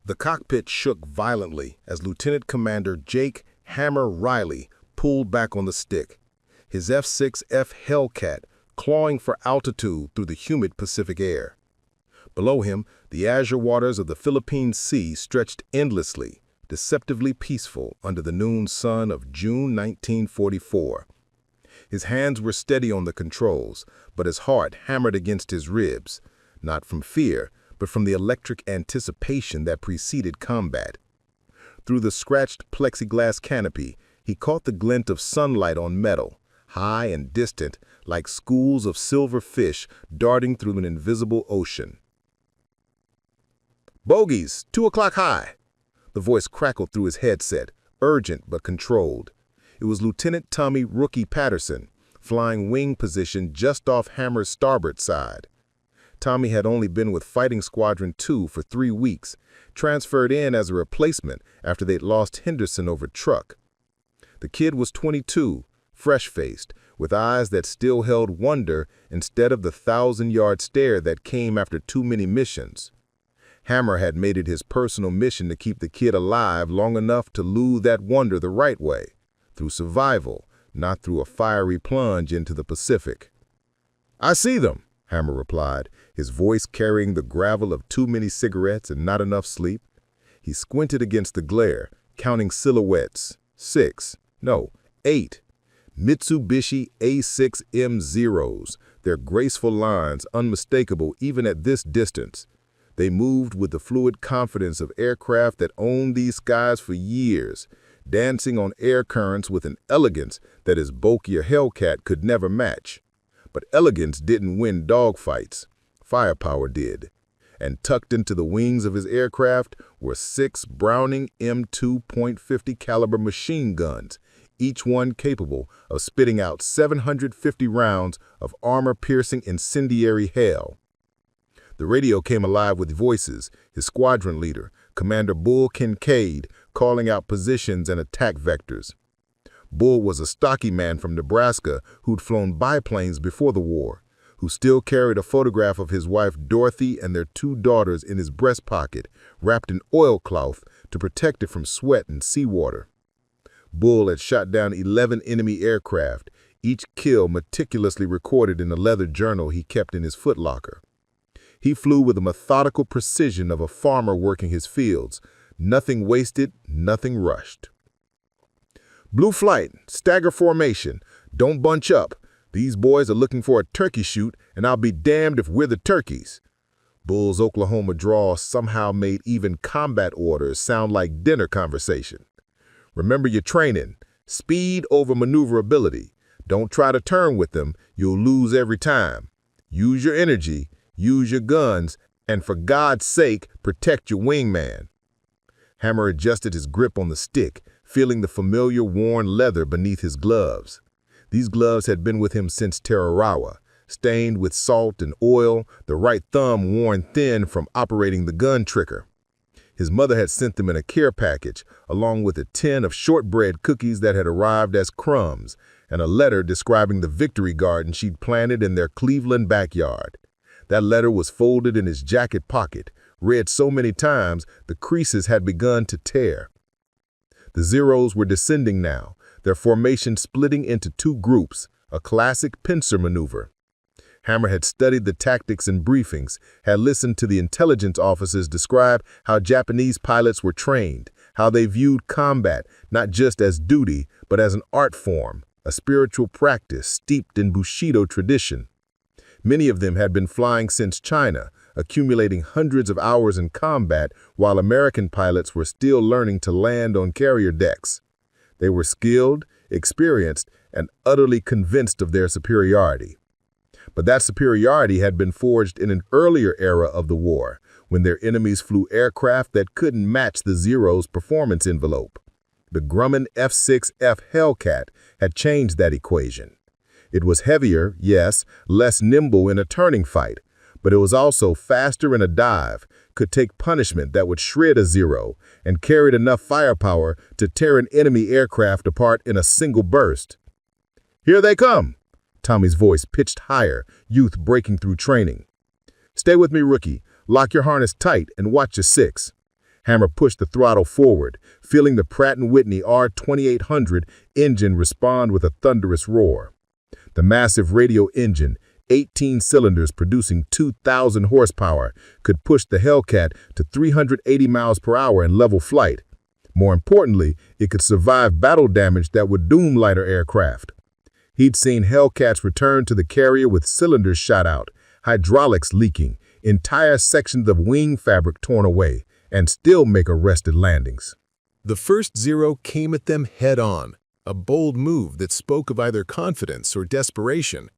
The cockpit shook violently as Lieutenant Commander Jake "Hammer" Reilly pulled back on the stick, his F6F Hellcat clawing for altitude through the humid Pacific air. Below him, the azure waters of the Philippine Sea stretched endlessly, deceptively peaceful under the noon sun of June 1944. His hands were steady on the controls, but his heart hammered against his ribs, not from fear, but from the electric anticipation that preceded combat. Through the scratched plexiglass canopy, he caught the glint of sunlight on metal, high and distant, like schools of silver fish darting through an invisible ocean. "Bogies, 2 o'clock high!" The voice crackled through his headset, urgent but controlled. It was Lieutenant Tommy "Rookie" Patterson, flying wing position just off Hammer's starboard side. Tommy had only been with Fighting Squadron 2 for 3 weeks, transferred in as a replacement after they'd lost Henderson over truck. The kid was 22, fresh-faced, with eyes that still held wonder instead of the 1,000-yard stare that came after too many missions. Hammer had made it his personal mission to keep the kid alive long enough to lose that wonder the right way, through survival, not through a fiery plunge into the Pacific. "I see them," Hammer replied, his voice carrying the gravel of too many cigarettes and not enough sleep. He squinted against the glare, counting silhouettes. 8. Mitsubishi A6M0s, their graceful lines unmistakable even at this distance. They moved with the fluid confidence of aircraft that owned these skies for years, dancing on air currents with an elegance that his bulkier Hellcat could never match. But elegance didn't win dogfights. Firepower did. And tucked into the wings of his aircraft were 6 Browning M2.50 caliber machine guns, each one capable of spitting out 750 rounds of armor-piercing incendiary hail. The radio came alive with voices, his squadron leader, Commander Bull Kincaid, calling out positions and attack vectors. Bull was a stocky man from Nebraska who'd flown biplanes before the war, who still carried a photograph of his wife Dorothy and their 2 daughters in his breast pocket, wrapped in oilcloth to protect it from sweat and seawater. Bull had shot down 11 enemy aircraft, each kill meticulously recorded in a leather journal he kept in his footlocker. He flew with the methodical precision of a farmer working his fields, nothing wasted, nothing rushed. "Blue flight, stagger formation, don't bunch up. These boys are looking for a turkey shoot, and I'll be damned if we're the turkeys." Bull's Oklahoma drawl somehow made even combat orders sound like dinner conversation. "Remember your training, speed over maneuverability. Don't try to turn with them, you'll lose every time. Use your energy, use your guns, and for God's sake, protect your wingman." Hammer adjusted his grip on the stick, feeling the familiar worn leather beneath his gloves. These gloves had been with him since Tarawa, stained with salt and oil, the right thumb worn thin from operating the gun trigger. His mother had sent them in a care package, along with a tin of shortbread cookies that had arrived as crumbs, and a letter describing the victory garden she'd planted in their Cleveland backyard. That letter was folded in his jacket pocket, read so many times the creases had begun to tear. The Zeros were descending now, their formation splitting into 2 groups, a classic pincer maneuver. Hammer had studied the tactics in briefings, had listened to the intelligence officers describe how Japanese pilots were trained, how they viewed combat not just as duty, but as an art form, a spiritual practice steeped in Bushido tradition. Many of them had been flying since China, accumulating hundreds of hours in combat while American pilots were still learning to land on carrier decks. They were skilled, experienced, and utterly convinced of their superiority. But that superiority had been forged in an earlier era of the war, when their enemies flew aircraft that couldn't match the Zero's performance envelope. The Grumman F6F Hellcat had changed that equation. It was heavier, yes, less nimble in a turning fight, but it was also faster in a dive, could take punishment that would shred a Zero, and carried enough firepower to tear an enemy aircraft apart in a single burst. "Here they come!" Tommy's voice pitched higher, youth breaking through training. "Stay with me, rookie. Lock your harness tight and watch your 6. Hammer pushed the throttle forward, feeling the Pratt & Whitney R2800 engine respond with a thunderous roar. The massive radial engine, 18 cylinders producing 2,000 horsepower, could push the Hellcat to 380 miles per hour in level flight. More importantly, it could survive battle damage that would doom lighter aircraft. He'd seen Hellcats return to the carrier with cylinders shot out, hydraulics leaking, entire sections of wing fabric torn away, and still make arrested landings. The first Zero came at them head-on, a bold move that spoke of either confidence or desperation.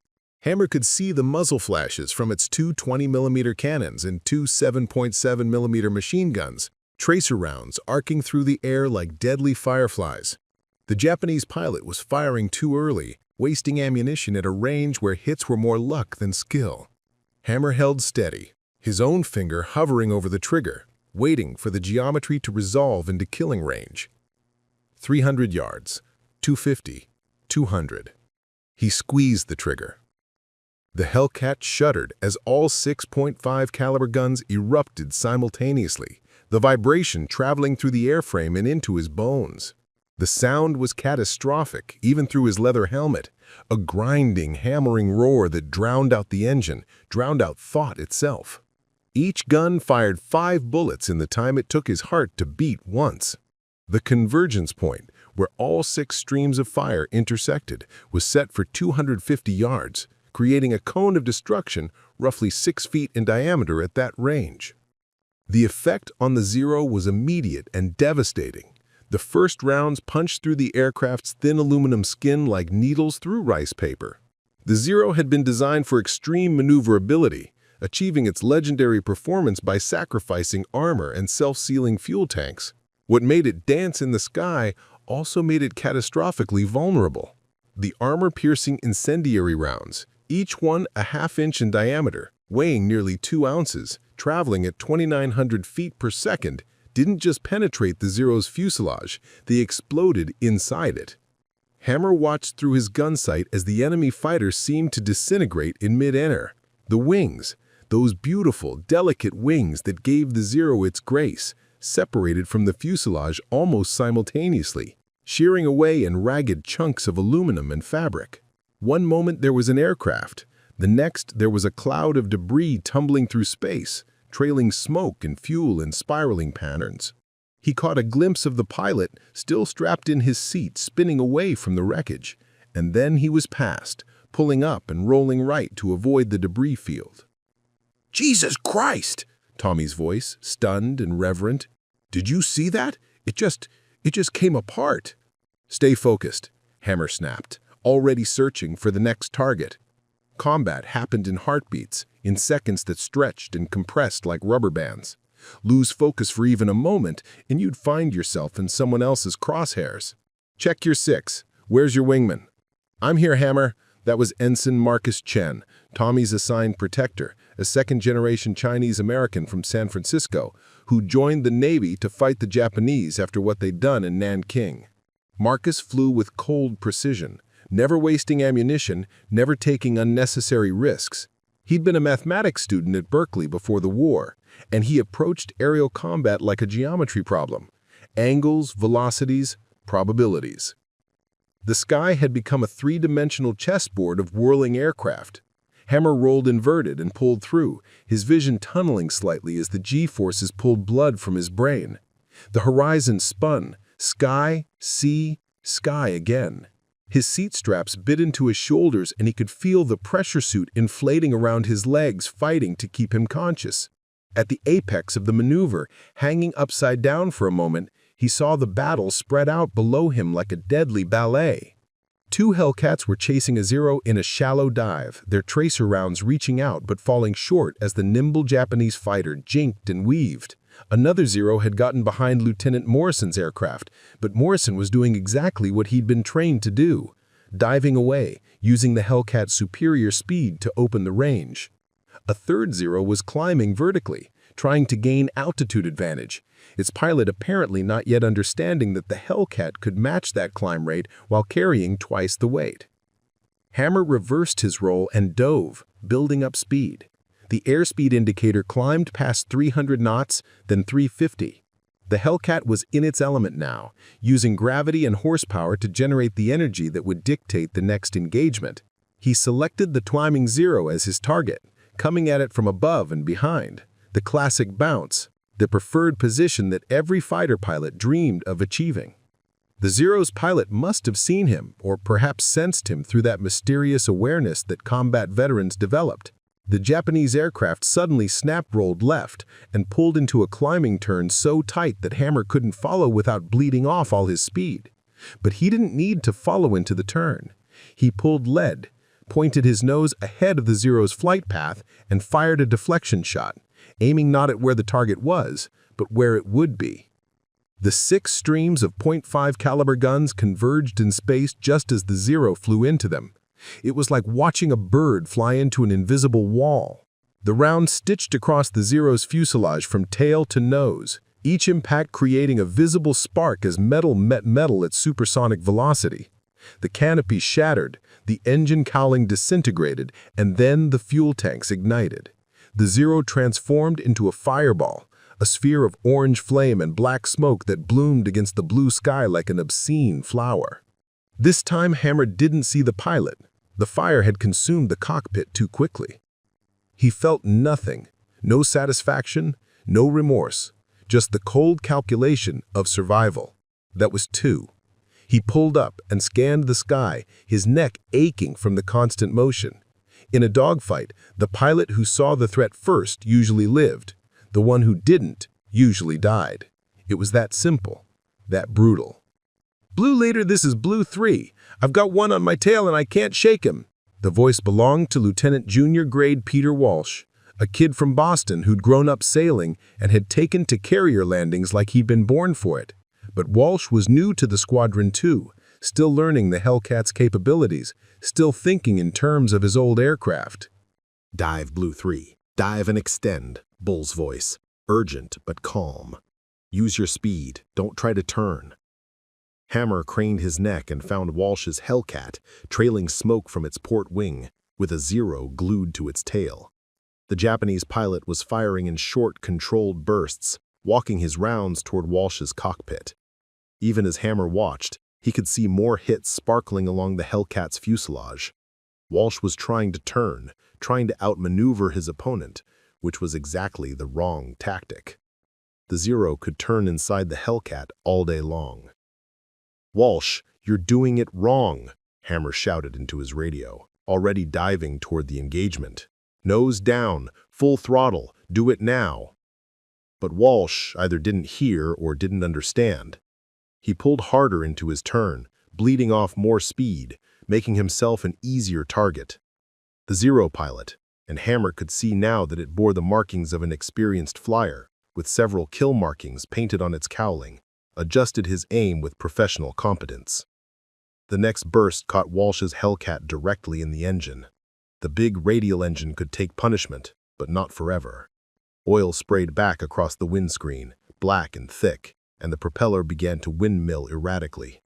Hammer could see the muzzle flashes from its two 20mm cannons and two 7.7mm machine guns, tracer rounds arcing through the air like deadly fireflies. The Japanese pilot was firing too early, wasting ammunition at a range where hits were more luck than skill. Hammer held steady, his own finger hovering over the trigger, waiting for the geometry to resolve into killing range. 300 yards, 250, 200. He squeezed the trigger. The Hellcat shuddered as all 6.5 caliber guns erupted simultaneously, the vibration traveling through the airframe and into his bones. The sound was catastrophic, even through his leather helmet, a grinding, hammering roar that drowned out the engine, drowned out thought itself. Each gun fired 5 bullets in the time it took his heart to beat once. The convergence point, where all 6 streams of fire intersected, was set for 250 yards, creating a cone of destruction roughly 6 feet in diameter at that range. The effect on the Zero was immediate and devastating. The first rounds punched through the aircraft's thin aluminum skin like needles through rice paper. The Zero had been designed for extreme maneuverability, achieving its legendary performance by sacrificing armor and self-sealing fuel tanks. What made it dance in the sky also made it catastrophically vulnerable. The armor-piercing incendiary rounds, each one a half-inch in diameter, weighing nearly 2 ounces, traveling at 2,900 feet per second, didn't just penetrate the Zero's fuselage, they exploded inside it. Hammer watched through his gun sight as the enemy fighter seemed to disintegrate in mid-air. The wings, those beautiful, delicate wings that gave the Zero its grace, separated from the fuselage almost simultaneously, shearing away in ragged chunks of aluminum and fabric. One moment there was an aircraft, the next there was a cloud of debris tumbling through space, trailing smoke and fuel in spiraling patterns. He caught a glimpse of the pilot, still strapped in his seat, spinning away from the wreckage, and then he was past, pulling up and rolling right to avoid the debris field. "Jesus Christ!" Tommy's voice, stunned and reverent. "Did you see that? It just came apart." "Stay focused," Hammer snapped, already searching for the next target. Combat happened in heartbeats, in seconds that stretched and compressed like rubber bands. Lose focus for even a moment, and you'd find yourself in someone else's crosshairs. "Check your 6. Where's your wingman?" "I'm here, Hammer." That was Ensign Marcus Chen, Tommy's assigned protector, a second-generation Chinese-American from San Francisco, who joined the Navy to fight the Japanese after what they'd done in Nanking. Marcus flew with cold precision, never wasting ammunition, never taking unnecessary risks. He'd been a mathematics student at Berkeley before the war, and he approached aerial combat like a geometry problem. Angles, velocities, probabilities. The sky had become a 3-dimensional chessboard of whirling aircraft. Hammer rolled inverted and pulled through, his vision tunneling slightly as the G-forces pulled blood from his brain. The horizon spun, sky, sea, sky again. His seat straps bit into his shoulders and he could feel the pressure suit inflating around his legs, fighting to keep him conscious. At the apex of the maneuver, hanging upside down for a moment, he saw the battle spread out below him like a deadly ballet. 2 Hellcats were chasing a Zero in a shallow dive, their tracer rounds reaching out but falling short as the nimble Japanese fighter jinked and weaved. Another Zero had gotten behind Lieutenant Morrison's aircraft, but Morrison was doing exactly what he'd been trained to do, diving away, using the Hellcat's superior speed to open the range. A third Zero was climbing vertically, trying to gain altitude advantage, its pilot apparently not yet understanding that the Hellcat could match that climb rate while carrying twice the weight. Hammer reversed his roll and dove, building up speed. The airspeed indicator climbed past 300 knots, then 350. The Hellcat was in its element now, using gravity and horsepower to generate the energy that would dictate the next engagement. He selected the climbing Zero as his target, coming at it from above and behind. The classic bounce, the preferred position that every fighter pilot dreamed of achieving. The Zero's pilot must have seen him, or perhaps sensed him through that mysterious awareness that combat veterans developed. The Japanese aircraft suddenly snap-rolled left and pulled into a climbing turn so tight that Hammer couldn't follow without bleeding off all his speed. But he didn't need to follow into the turn. He pulled lead, pointed his nose ahead of the Zero's flight path, and fired a deflection shot, aiming not at where the target was, but where it would be. The 6 streams of .5 caliber guns converged in space just as the Zero flew into them. It was like watching a bird fly into an invisible wall. The round stitched across the Zero's fuselage from tail to nose, each impact creating a visible spark as metal met metal at supersonic velocity. The canopy shattered, the engine cowling disintegrated, and then the fuel tanks ignited. The Zero transformed into a fireball, a sphere of orange flame and black smoke that bloomed against the blue sky like an obscene flower. This time Hammer didn't see the pilot. The fire had consumed the cockpit too quickly. He felt nothing, no satisfaction, no remorse, just the cold calculation of survival. That was 2. He pulled up and scanned the sky, his neck aching from the constant motion. In a dogfight, the pilot who saw the threat first usually lived. The one who didn't usually died. It was that simple, that brutal. "Blue leader, this is Blue 3. I've got one on my tail and I can't shake him." The voice belonged to Lieutenant Junior Grade Peter Walsh, a kid from Boston who'd grown up sailing and had taken to carrier landings like he'd been born for it. But Walsh was new to the squadron too, still learning the Hellcat's capabilities, still thinking in terms of his old aircraft. "Dive, Blue 3. Dive and extend," Bull's voice, urgent but calm. "Use your speed. Don't try to turn." Hammer craned his neck and found Walsh's Hellcat trailing smoke from its port wing, with a Zero glued to its tail. The Japanese pilot was firing in short, controlled bursts, walking his rounds toward Walsh's cockpit. Even as Hammer watched, he could see more hits sparkling along the Hellcat's fuselage. Walsh was trying to turn, trying to outmaneuver his opponent, which was exactly the wrong tactic. The Zero could turn inside the Hellcat all day long. "Walsh, you're doing it wrong," Hammer shouted into his radio, already diving toward the engagement. "Nose down, full throttle, do it now." But Walsh either didn't hear or didn't understand. He pulled harder into his turn, bleeding off more speed, making himself an easier target. The Zero pilot, and Hammer could see now that it bore the markings of an experienced flyer, with several kill markings painted on its cowling, adjusted his aim with professional competence. The next burst caught Walsh's Hellcat directly in the engine. The big radial engine could take punishment, but not forever. Oil sprayed back across the windscreen, black and thick, and the propeller began to windmill erratically.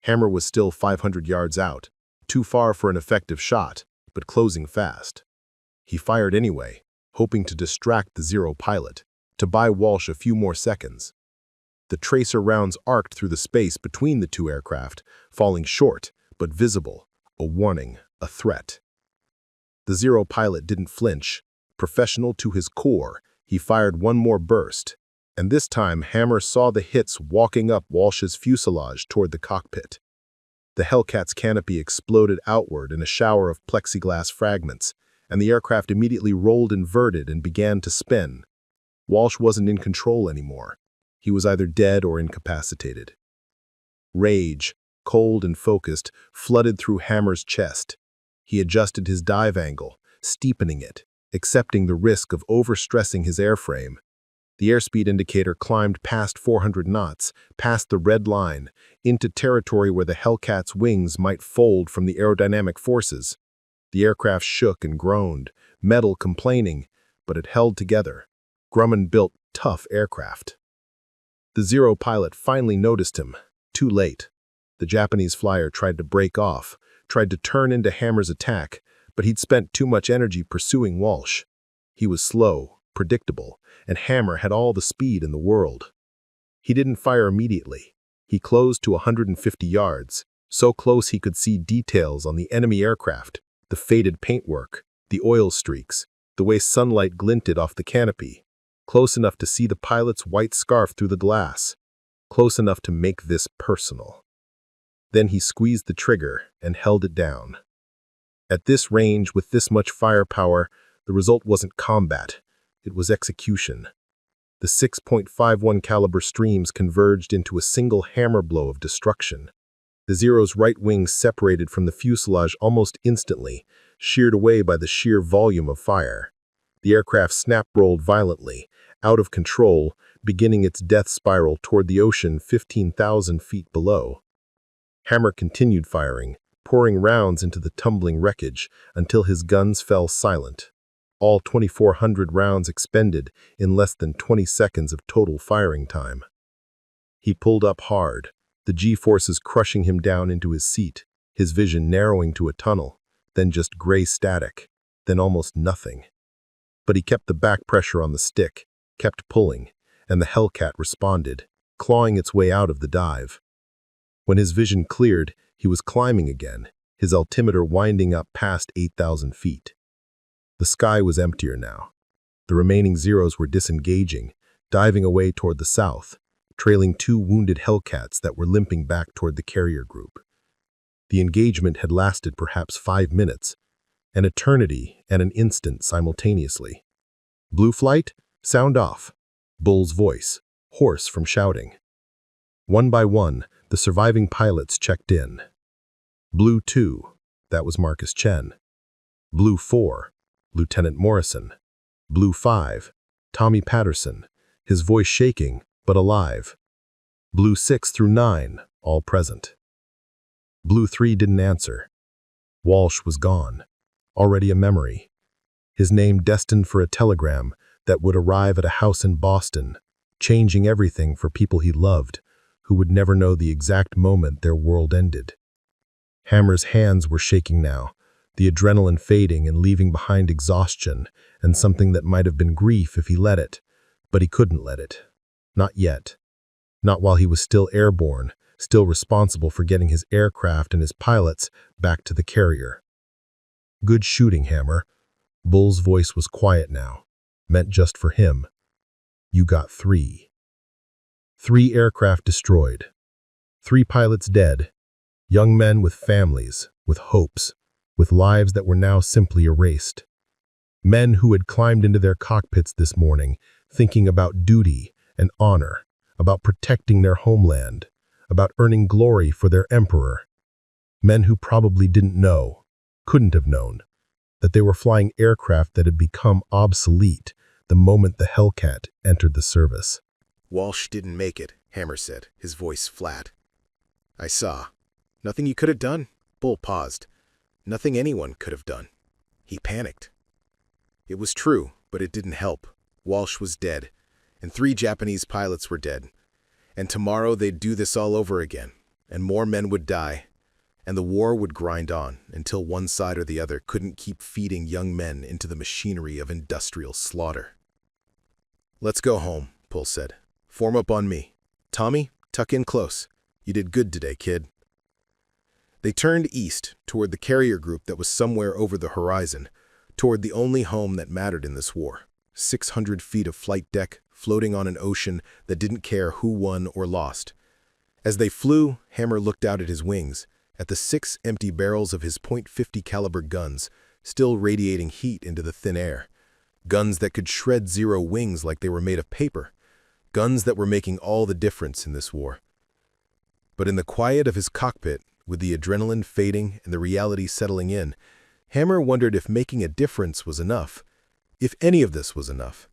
Hammer was still 500 yards out, too far for an effective shot, but closing fast. He fired anyway, hoping to distract the Zero pilot, to buy Walsh a few more seconds. The tracer rounds arced through the space between the 2 aircraft, falling short, but visible, a warning, a threat. The Zero pilot didn't flinch. Professional to his core, he fired one more burst, and this time Hammer saw the hits walking up Walsh's fuselage toward the cockpit. The Hellcat's canopy exploded outward in a shower of plexiglass fragments, and the aircraft immediately rolled inverted and began to spin. Walsh wasn't in control anymore. He was either dead or incapacitated. Rage, cold and focused, flooded through Hammer's chest. He adjusted his dive angle, steepening it, accepting the risk of overstressing his airframe. The airspeed indicator climbed past 400 knots, past the red line, into territory where the Hellcat's wings might fold from the aerodynamic forces. The aircraft shook and groaned, metal complaining, but it held together. Grumman built tough aircraft. The Zero pilot finally noticed him, too late. The Japanese flyer tried to break off, tried to turn into Hammer's attack, but he'd spent too much energy pursuing Walsh. He was slow, predictable, and Hammer had all the speed in the world. He didn't fire immediately. He closed to 150 yards, so close he could see details on the enemy aircraft, the faded paintwork, the oil streaks, the way sunlight glinted off the canopy, close enough to see the pilot's white scarf through the glass, close enough to make this personal. Then he squeezed the trigger and held it down. At this range, with this much firepower, the result wasn't combat, it was execution. The 6.51 caliber streams converged into a single hammer blow of destruction. The Zero's right wing separated from the fuselage almost instantly, sheared away by the sheer volume of fire. The aircraft snap-rolled violently, out of control, beginning its death spiral toward the ocean 15,000 feet below. Hammer continued firing, pouring rounds into the tumbling wreckage until his guns fell silent. All 2,400 rounds expended in less than 20 seconds of total firing time. He pulled up hard, the G-forces crushing him down into his seat, his vision narrowing to a tunnel, then just gray static, then almost nothing. But he kept the back pressure on the stick, kept pulling, and the Hellcat responded, clawing its way out of the dive. When his vision cleared, he was climbing again, his altimeter winding up past 8,000 feet. The sky was emptier now. The remaining Zeros were disengaging, diving away toward the south, trailing 2 wounded Hellcats that were limping back toward the carrier group. The engagement had lasted perhaps 5 minutes, an eternity and an instant simultaneously. Blue flight? Sound off. Bull's voice, hoarse from shouting. One by one, the surviving pilots checked in. Blue 2, that was Marcus Chen. Blue 4, Lieutenant Morrison. Blue 5, Tommy Patterson, his voice shaking, but alive. Blue 6 through 9, all present. Blue 3 didn't answer. Walsh was gone, already a memory. His name destined for a telegram that would arrive at a house in Boston, changing everything for people he loved, who would never know the exact moment their world ended. Hammer's hands were shaking now, the adrenaline fading and leaving behind exhaustion and something that might have been grief if he let it, but he couldn't let it. Not yet. Not while he was still airborne, still responsible for getting his aircraft and his pilots back to the carrier. Good shooting, Hammer. Bull's voice was quiet now, meant just for him. You got 3. 3 aircraft destroyed. 3 pilots dead. Young men with families, with hopes, with lives that were now simply erased. Men who had climbed into their cockpits this morning, thinking about duty and honor, about protecting their homeland, about earning glory for their emperor. Men who probably didn't know, couldn't have known, that they were flying aircraft that had become obsolete the moment the Hellcat entered the service. Walsh didn't make it, Hammer said, his voice flat. I saw. Nothing you could have done? Bull paused. Nothing anyone could have done. He panicked. It was true, but it didn't help. Walsh was dead, and 3 Japanese pilots were dead. And tomorrow they'd do this all over again, and more men would die, and the war would grind on until one side or the other couldn't keep feeding young men into the machinery of industrial slaughter. Let's go home, Bull said. Form up on me. Tommy, tuck in close. You did good today, kid. They turned east, toward the carrier group that was somewhere over the horizon, toward the only home that mattered in this war. 600 feet of flight deck, floating on an ocean that didn't care who won or lost. As they flew, Hammer looked out at his wings, at the 6 empty barrels of his .50 caliber guns, still radiating heat into the thin air. Guns that could shred Zero wings like they were made of paper. Guns that were making all the difference in this war. But in the quiet of his cockpit, with the adrenaline fading and the reality settling in, Hammer wondered if making a difference was enough, if any of this was enough.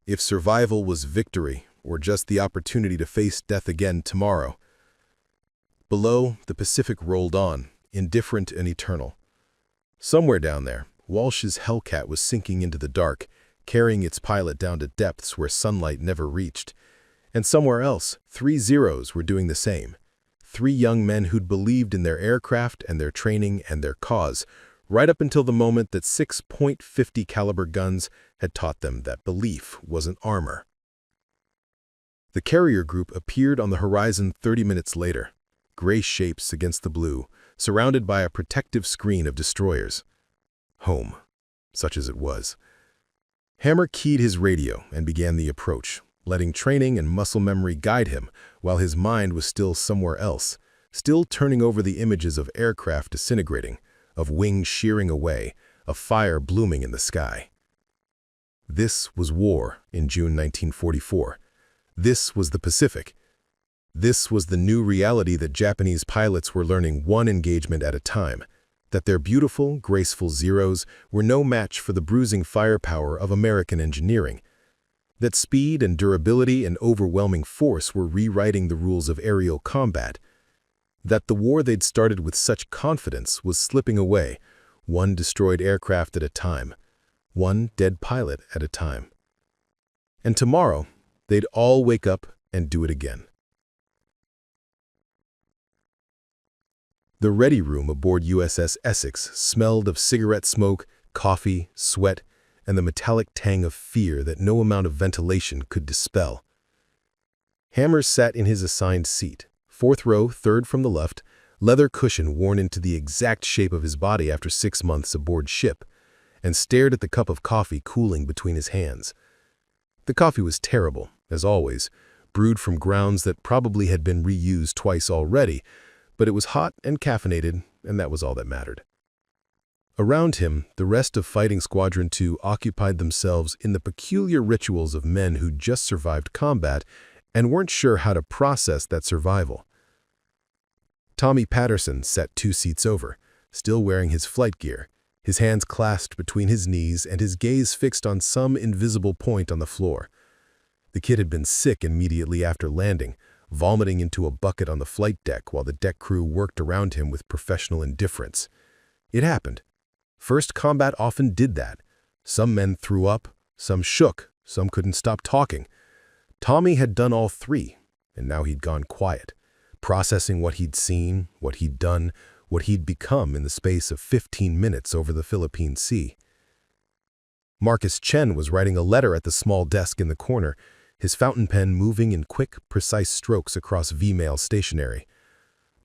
If survival was victory, or just the opportunity to face death again tomorrow. Below, the Pacific rolled on, indifferent and eternal. Somewhere down there, Walsh's Hellcat was sinking into the dark, carrying its pilot down to depths where sunlight never reached. And somewhere else, 3 Zeros were doing the same. 3 young men who'd believed in their aircraft and their training and their cause, right up until the moment that 6 .50 caliber guns had taught them that belief wasn't armor. The carrier group appeared on the horizon 30 minutes later, gray shapes against the blue, surrounded by a protective screen of destroyers. Home, such as it was. Hammer keyed his radio and began the approach, letting training and muscle memory guide him while his mind was still somewhere else, still turning over the images of aircraft disintegrating, of wings shearing away, of fire blooming in the sky. This was war in June 1944. This was the Pacific. This was the new reality that Japanese pilots were learning one engagement at a time, that their beautiful, graceful Zeros were no match for the bruising firepower of American engineering, that speed and durability and overwhelming force were rewriting the rules of aerial combat, that the war they'd started with such confidence was slipping away, one destroyed aircraft at a time, one dead pilot at a time. And tomorrow, they'd all wake up and do it again. The ready room aboard USS Essex smelled of cigarette smoke, coffee, sweat, and the metallic tang of fear that no amount of ventilation could dispel. Hammer sat in his assigned seat, 4th row, 3rd from the left, leather cushion worn into the exact shape of his body after 6 months aboard ship, and stared at the cup of coffee cooling between his hands. The coffee was terrible, as always, brewed from grounds that probably had been reused twice already, but it was hot and caffeinated, and that was all that mattered. Around him, the rest of Fighting Squadron 2 occupied themselves in the peculiar rituals of men who just survived combat and weren't sure how to process that survival. Tommy Patterson sat 2 seats over, still wearing his flight gear, his hands clasped between his knees and his gaze fixed on some invisible point on the floor. The kid had been sick immediately after landing, vomiting into a bucket on the flight deck while the deck crew worked around him with professional indifference. It happened. First combat often did that. Some men threw up, some shook, some couldn't stop talking. Tommy had done all 3, and now he'd gone quiet, processing what he'd seen, what he'd done, what he'd become in the space of 15 minutes over the Philippine Sea. Marcus Chen was writing a letter at the small desk in the corner, his fountain pen moving in quick, precise strokes across V-mail stationery.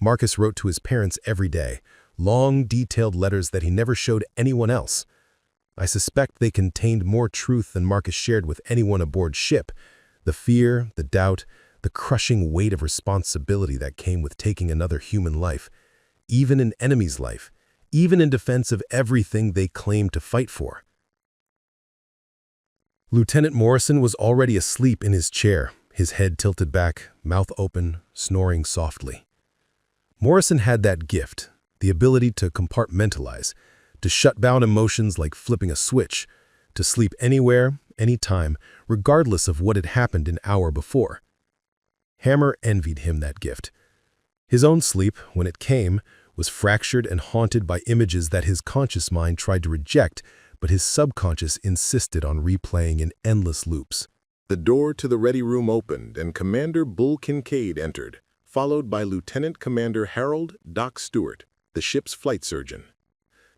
Marcus wrote to his parents every day, long, detailed letters that he never showed anyone else. I suspect they contained more truth than Marcus shared with anyone aboard ship. The fear, the doubt, the crushing weight of responsibility that came with taking another human life, even an enemy's life, even in defense of everything they claimed to fight for. Lieutenant Morrison was already asleep in his chair, his head tilted back, mouth open, snoring softly. Morrison had that gift, the ability to compartmentalize, to shut down emotions like flipping a switch, to sleep anywhere, anytime, regardless of what had happened an hour before. Hammer envied him that gift. His own sleep, when it came, was fractured and haunted by images that his conscious mind tried to reject, but his subconscious insisted on replaying in endless loops. The door to the ready room opened and Commander Bull Kincaid entered, followed by Lieutenant Commander Harold Doc Stewart, the ship's flight surgeon.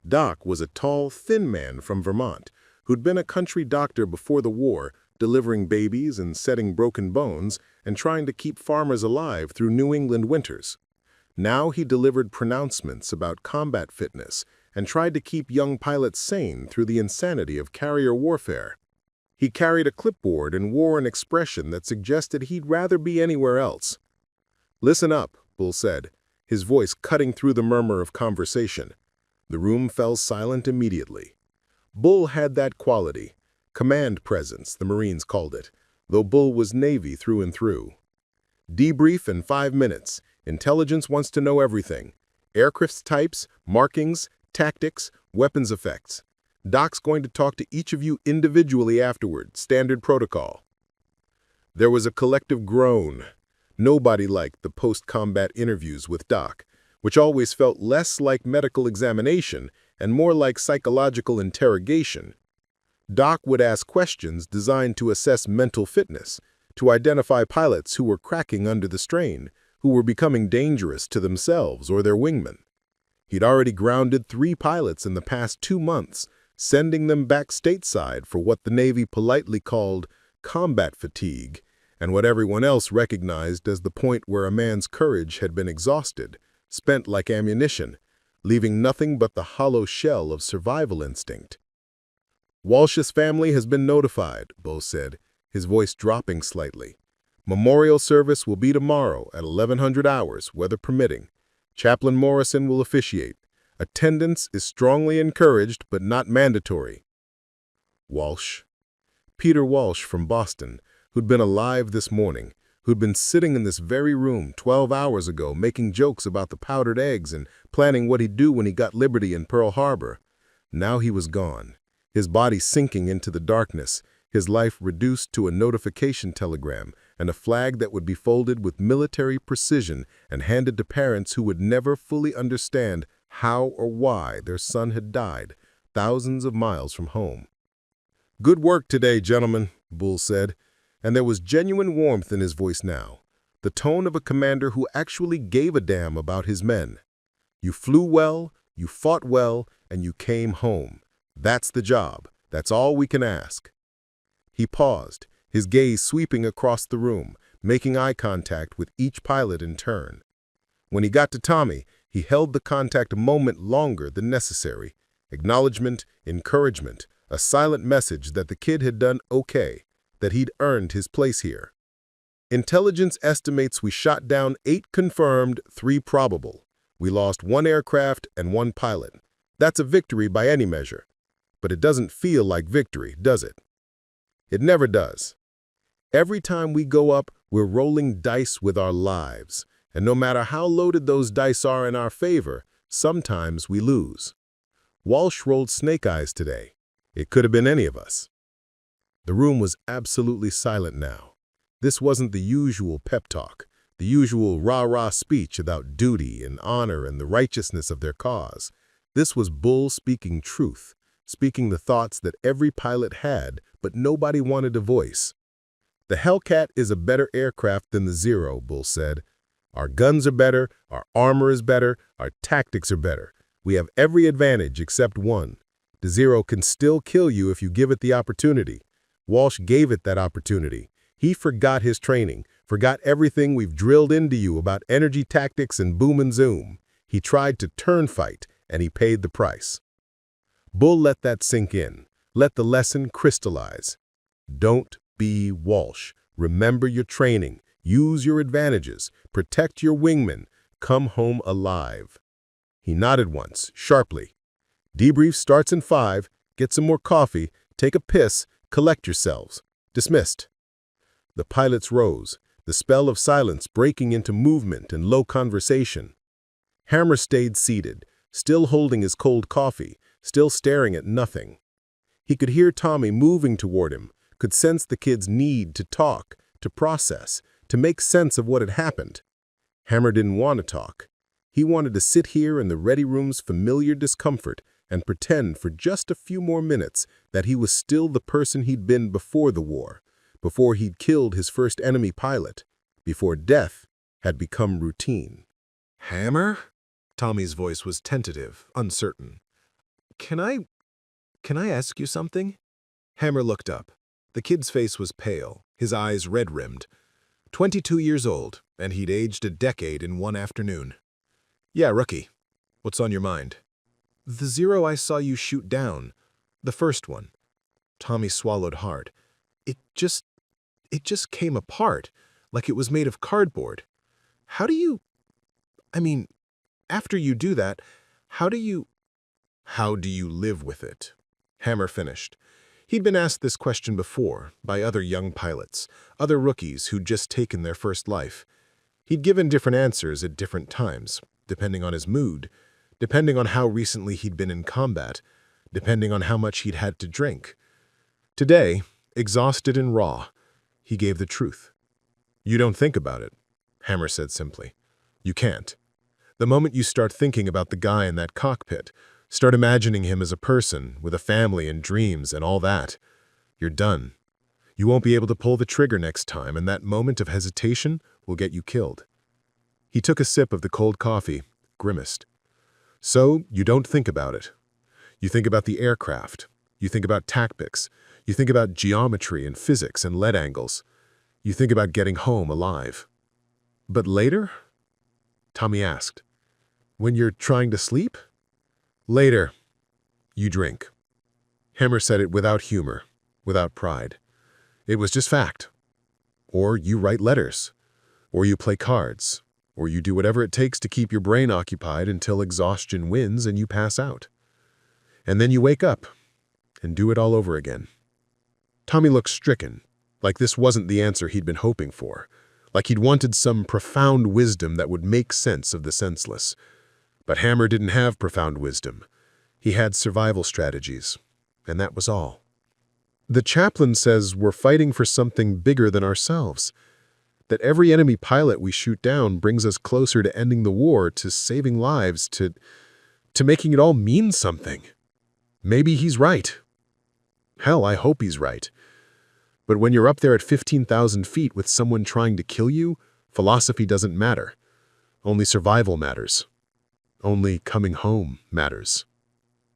Doc was a tall, thin man from Vermont who'd been a country doctor before the war, delivering babies and setting broken bones and trying to keep farmers alive through New England winters. Now he delivered pronouncements about combat fitness and tried to keep young pilots sane through the insanity of carrier warfare. He carried a clipboard and wore an expression that suggested he'd rather be anywhere else. "Listen up," Bull said, his voice cutting through the murmur of conversation. The room fell silent immediately. Bull had that quality, command presence, the Marines called it, though Bull was Navy through and through. "Debrief in 5 minutes. Intelligence wants to know everything. Aircraft types, markings, tactics, weapons effects. Doc's going to talk to each of you individually afterward, standard protocol." There was a collective groan. Nobody liked the post-combat interviews with Doc, which always felt less like medical examination and more like psychological interrogation. Doc would ask questions designed to assess mental fitness, to identify pilots who were cracking under the strain, who were becoming dangerous to themselves or their wingmen. He'd already grounded 3 pilots in the past 2 months, sending them back stateside for what the Navy politely called combat fatigue, and what everyone else recognized as the point where a man's courage had been exhausted, spent like ammunition, leaving nothing but the hollow shell of survival instinct. "Walsh's family has been notified," Bull said, his voice dropping slightly. "Memorial service will be tomorrow at 1100 hours, weather permitting. Chaplain Morrison will officiate. Attendance is strongly encouraged but not mandatory." Walsh. Peter Walsh from Boston, who'd been alive this morning, who'd been sitting in this very room 12 hours ago making jokes about the powdered eggs and planning what he'd do when he got liberty in Pearl Harbor. Now he was gone, his body sinking into the darkness, his life reduced to a notification telegram and a flag that would be folded with military precision and handed to parents who would never fully understand how or why their son had died thousands of miles from home. "Good work today, gentlemen," Bull said, and there was genuine warmth in his voice now, the tone of a commander who actually gave a damn about his men. "You flew well, you fought well, and you came home. That's the job. That's all we can ask." He paused, his gaze sweeping across the room, making eye contact with each pilot in turn. When he got to Tommy, he held the contact a moment longer than necessary. Acknowledgement, encouragement, a silent message that the kid had done okay, that he'd earned his place here. "Intelligence estimates we shot down 8 confirmed, 3 probable. We lost 1 aircraft and 1 pilot. That's a victory by any measure. But it doesn't feel like victory, does it? It never does. Every time we go up, we're rolling dice with our lives. And no matter how loaded those dice are in our favor, sometimes we lose. Walsh rolled snake eyes today. It could have been any of us." The room was absolutely silent now. This wasn't the usual pep talk, the usual rah-rah speech about duty and honor and the righteousness of their cause. This was Bull speaking truth, speaking the thoughts that every pilot had, but nobody wanted to voice. "The Hellcat is a better aircraft than the Zero," Bull said. "Our guns are better, our armor is better, our tactics are better. We have every advantage except one. The Zero can still kill you if you give it the opportunity. Walsh gave it that opportunity. He forgot his training, forgot everything we've drilled into you about energy tactics and boom and zoom. He tried to turn fight, and he paid the price." Bull let that sink in, let the lesson crystallize. Don't be Walsh. Remember your training, use your advantages, protect your wingmen, come home alive. He nodded once, sharply. "Debrief starts in 5, get some more coffee, take a piss, collect yourselves. Dismissed." The pilots rose, the spell of silence breaking into movement and low conversation. Hammer stayed seated, still holding his cold coffee, still staring at nothing. He could hear Tommy moving toward him, could sense the kid's need to talk, to process, to make sense of what had happened. Hammer didn't want to talk. He wanted to sit here in the ready room's familiar discomfort and pretend for just a few more minutes that he was still the person he'd been before the war, before he'd killed his first enemy pilot, before death had become routine. "Hammer?" Tommy's voice was tentative, uncertain. Can I ask you something?" Hammer looked up. The kid's face was pale, his eyes red-rimmed. 22 years old, and he'd aged a decade in one afternoon. "Yeah, rookie. What's on your mind?" "The Zero I saw you shoot down. The first one." Tommy swallowed hard. It just came apart, like it was made of cardboard. How do you... after you do that, how do you live with it?" Hammer finished. He'd been asked this question before, by other young pilots, other rookies who'd just taken their first life. He'd given different answers at different times, depending on his mood, depending on how recently he'd been in combat, depending on how much he'd had to drink. Today, exhausted and raw, he gave the truth. "You don't think about it," Hammer said simply. "You can't. The moment you start thinking about the guy in that cockpit, start imagining him as a person with a family and dreams and all that, you're done. You won't be able to pull the trigger next time, and that moment of hesitation will get you killed." He took a sip of the cold coffee, grimaced. "So, you don't think about it. You think about the aircraft. You think about tactics. You think about geometry and physics and lead angles. You think about getting home alive. But later? Tommy asked. When you're trying to sleep? Later, you drink. Hammer said it without humor, without pride. It was just fact. Or you write letters. Or you play cards. Or you do whatever it takes to keep your brain occupied until exhaustion wins and you pass out. And then you wake up and do it all over again. Tommy looked stricken, like this wasn't the answer he'd been hoping for, like he'd wanted some profound wisdom that would make sense of the senseless. But Hammer didn't have profound wisdom. He had survival strategies, and that was all. The chaplain says we're fighting for something bigger than ourselves, that every enemy pilot we shoot down brings us closer to ending the war, to saving lives, to making it all mean something. Maybe he's right. Hell, I hope he's right. But when you're up there at 15,000 feet with someone trying to kill you, philosophy doesn't matter. Only survival matters. Only coming home matters.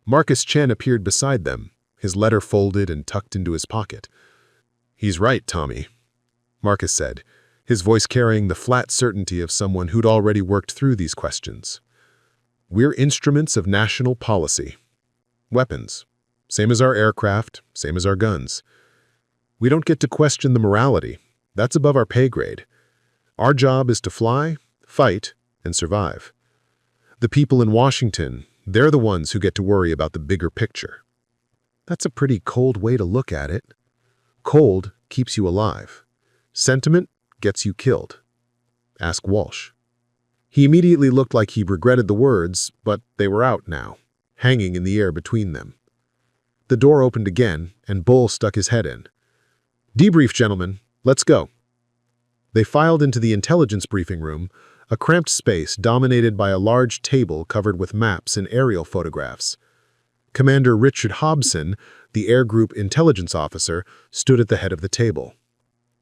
Marcus Chen appeared beside them, his letter folded and tucked into his pocket. He's right, Tommy, Marcus said, his voice carrying the flat certainty of someone who'd already worked through these questions. We're instruments of national policy. Weapons. Same as our aircraft, same as our guns. We don't get to question the morality. That's above our pay grade. Our job is to fly, fight, and survive. The people in Washington, they're the ones who get to worry about the bigger picture. That's a pretty cold way to look at it. Cold keeps you alive. Sentiment gets you killed. Ask Walsh. He immediately looked like he regretted the words, but they were out now, hanging in the air between them. The door opened again, and Bull stuck his head in. Debrief, gentlemen. Let's go. They filed into the intelligence briefing room, a cramped space dominated by a large table covered with maps and aerial photographs. Commander Richard Hobson, the Air Group intelligence officer, stood at the head of the table.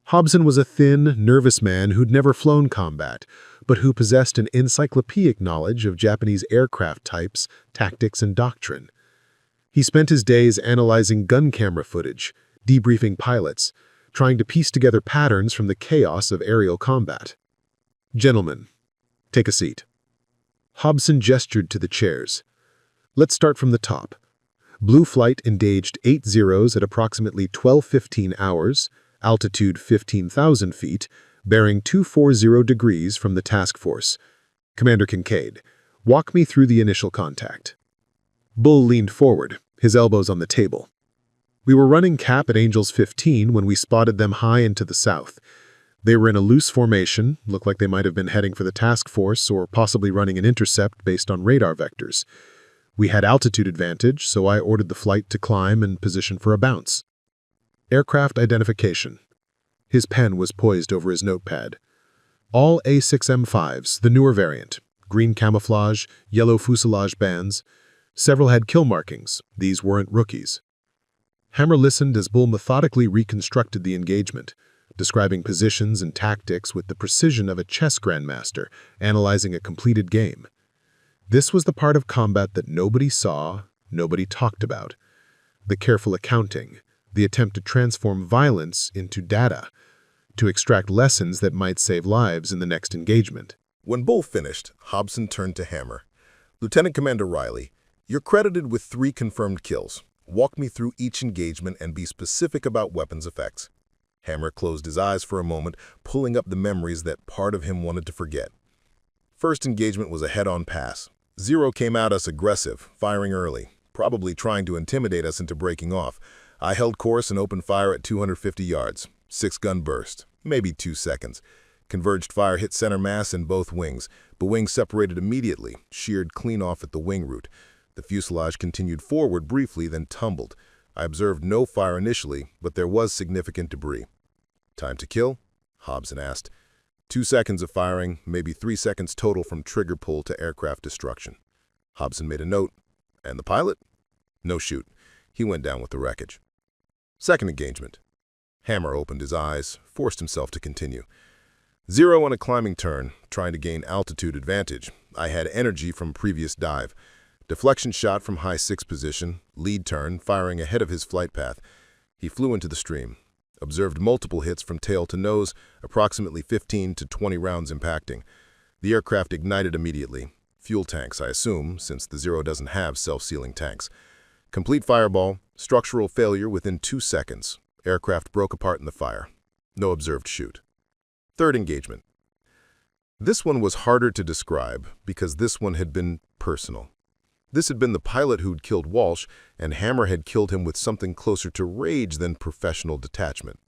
Hobson was a thin, nervous man who'd never flown combat, but who possessed an encyclopedic knowledge of Japanese aircraft types, tactics, and doctrine. He spent his days analyzing gun camera footage, debriefing pilots, trying to piece together patterns from the chaos of aerial combat. Gentlemen, take a seat. Hobson gestured to the chairs. Let's start from the top. Blue Flight engaged 8 zeros at approximately 12:15 hours, altitude 15,000 feet, bearing 240 degrees from the task force. Commander Kincaid, walk me through the initial contact. Bull leaned forward, his elbows on the table. We were running cap at Angels 15 when we spotted them high into the south. They were in a loose formation, looked like they might have been heading for the task force or possibly running an intercept based on radar vectors. We had altitude advantage, so I ordered the flight to climb and position for a bounce. Aircraft identification. His pen was poised over his notepad. All A6M5s, the newer variant. Green camouflage, yellow fuselage bands. Several had kill markings. These weren't rookies. Hammer listened as Bull methodically reconstructed the engagement, describing positions and tactics with the precision of a chess grandmaster analyzing a completed game. This was the part of combat that nobody saw, nobody talked about. The careful accounting, the attempt to transform violence into data, to extract lessons that might save lives in the next engagement. When Bull finished, Hobson turned to Hammer. Lieutenant Commander Reilly, you're credited with 3 confirmed kills. Walk me through each engagement and be specific about weapons effects. Hammer closed his eyes for a moment, pulling up the memories that part of him wanted to forget. First engagement was a head-on pass. Zero came at us aggressive, firing early, probably trying to intimidate us into breaking off. I held course and opened fire at 250 yards. 6-gun burst, maybe 2 seconds. Converged fire hit center mass and both wings, but wings separated immediately, sheared clean off at the wing root. The fuselage continued forward briefly, then tumbled. I observed no fire initially, but there was significant debris. Time to kill? Hobson asked. 2 seconds of firing, maybe 3 seconds total from trigger pull to aircraft destruction. Hobson made a note. And the pilot? No shoot. He went down with the wreckage. Second engagement. Hammer opened his eyes, forced himself to continue. Zero on a climbing turn, trying to gain altitude advantage. I had energy from previous dive. Deflection shot from high 6 position, lead turn, firing ahead of his flight path. He flew into the stream. Observed multiple hits from tail to nose, approximately 15 to 20 rounds impacting. The aircraft ignited immediately. Fuel tanks, I assume, since the Zero doesn't have self-sealing tanks. Complete fireball, structural failure within 2 seconds. Aircraft broke apart in the fire. No observed shoot. Third engagement. This one was harder to describe because this one had been personal. This had been the pilot who'd killed Walsh, and Hammer had killed him with something closer to rage than professional detachment.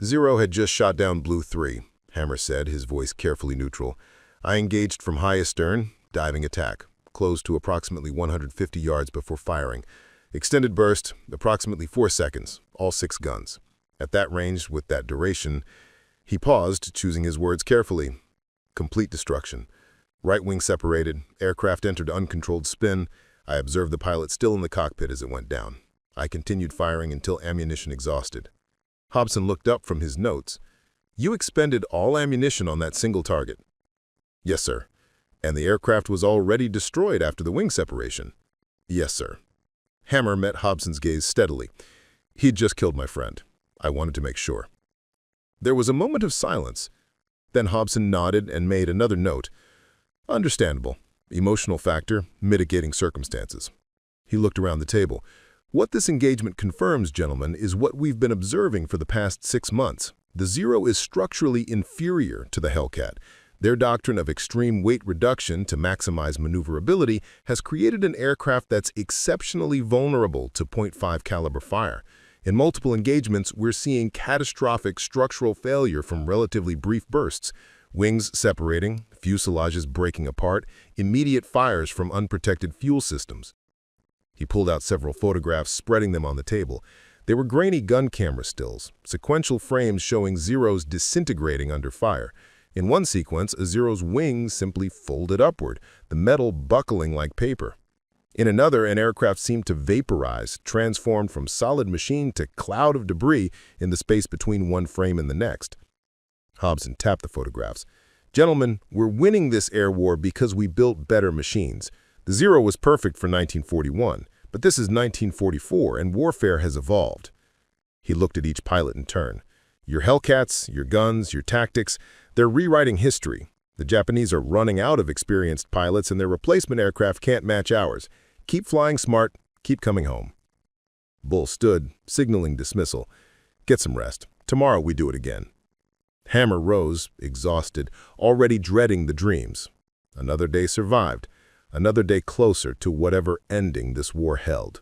Zero had just shot down Blue 3, Hammer said, his voice carefully neutral. I engaged from high astern, diving attack, closed to approximately 150 yards before firing. Extended burst, approximately 4 seconds, all 6 guns. At that range, with that duration, he paused, choosing his words carefully. Complete destruction. Right wing separated, aircraft entered uncontrolled spin. I observed the pilot still in the cockpit as it went down. I continued firing until ammunition exhausted. Hobson looked up from his notes. You expended all ammunition on that single target. Yes, sir. And the aircraft was already destroyed after the wing separation. Yes, sir. Hammer met Hobson's gaze steadily. He'd just killed my friend. I wanted to make sure. There was a moment of silence. Then Hobson nodded and made another note. Understandable. Emotional factor, mitigating circumstances. He looked around the table. What this engagement confirms, gentlemen, is what we've been observing for the past 6 months. The Zero is structurally inferior to the Hellcat. Their doctrine of extreme weight reduction to maximize maneuverability has created an aircraft that's exceptionally vulnerable to .5 caliber fire. In multiple engagements, we're seeing catastrophic structural failure from relatively brief bursts. Wings separating, fuselages breaking apart, immediate fires from unprotected fuel systems. He pulled out several photographs, spreading them on the table. They were grainy gun camera stills, sequential frames showing Zeros disintegrating under fire. In one sequence, a Zero's wings simply folded upward, the metal buckling like paper. In another, an aircraft seemed to vaporize, transformed from solid machine to cloud of debris in the space between one frame and the next. Hobson tapped the photographs. Gentlemen, we're winning this air war because we built better machines. The Zero was perfect for 1941, but this is 1944 and warfare has evolved. He looked at each pilot in turn. Your Hellcats, your guns, your tactics, they're rewriting history. The Japanese are running out of experienced pilots and their replacement aircraft can't match ours. Keep flying smart, keep coming home. Bull stood, signaling dismissal. Get some rest. Tomorrow we do it again. Hammer rose, exhausted, already dreading the dreams. Another day survived, another day closer to whatever ending this war held.